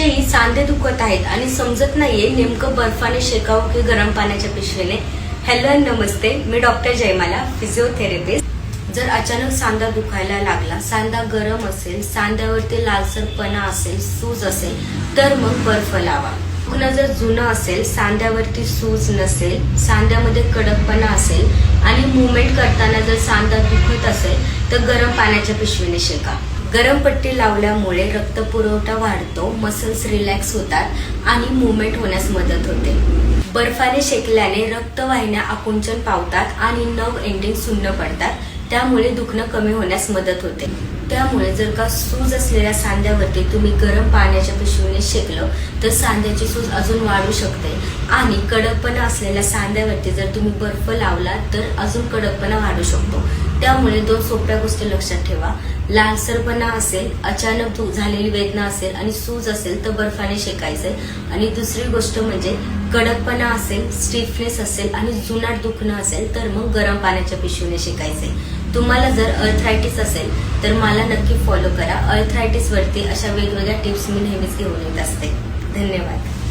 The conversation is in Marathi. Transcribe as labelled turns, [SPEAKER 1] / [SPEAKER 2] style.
[SPEAKER 1] तुमचेही सांधे दुखत आहेत आणि समजत नाहीये नेमकं बर्फाने शेकावं की गरम पाण्याच्या पिशवीने. हॅलो आणि नमस्ते, मी डॉक्टर जयमाला, फिजिओथेरपिस्ट. जर अचानक सांधा दुखायला लागला, सांधा गरम असेल, सांध्यावरती लालसरपणा असेल, सूज असेल, तर मग बर्फ लावा. दुखणं जर जुनं असेल, सांध्यावरती सूज नसेल, सांध्यामध्ये कडकपणा असेल आणि मुवमेंट करताना जर सांधा दुखत असेल तर गरम पाण्याच्या पिशवीने शेका. गरम पट्टी लावल्यामुळे रक्तपुरवठा वाढतो, मसल्स रिलॅक्स होतात आणि मुवमेंट होण्यास मदत होते. बर्फाने शेकल्याने रक्तवाहिन्या आकुंचन पावतात आणि नर्व एंडिंग सुन्न पडतात, त्यामुळे दुखणं कमी होण्यास मदत होते. त्यामुळे जर का सूज असलेल्या सांध्यावरती तुम्ही गरम पाण्याच्या पिशवीने शेकलं तर सांध्याची सूज अजून वाढू शकते आणि कडकपणा असलेल्या सांध्यावरती जर तुम्ही बर्फ लावला तर अजून कडकपणा वाढू शकतो. त्यामुळे 2 सोप्या गोष्टी लक्षात ठेवा. लालसरपणा असेल, अचानक झालेली वेदना असेल आणि सूज असेल तर बर्फाने शेकायचंय. आणि दुसरी गोष्ट म्हणजे कडकपणा असेल, स्टिफनेस असेल आणि जुनाट दुखणं असेल तर मग गरम पाण्याच्या पिशवीने शेकायचंय. तुम्हाला जर अर्थरायटिस असेल तर मला नक्की फॉलो करा. अर्थरायटिस वरती अशा वेगवेगळ्या टिप्स मी नेहमीच घेऊन येत असते. धन्यवाद.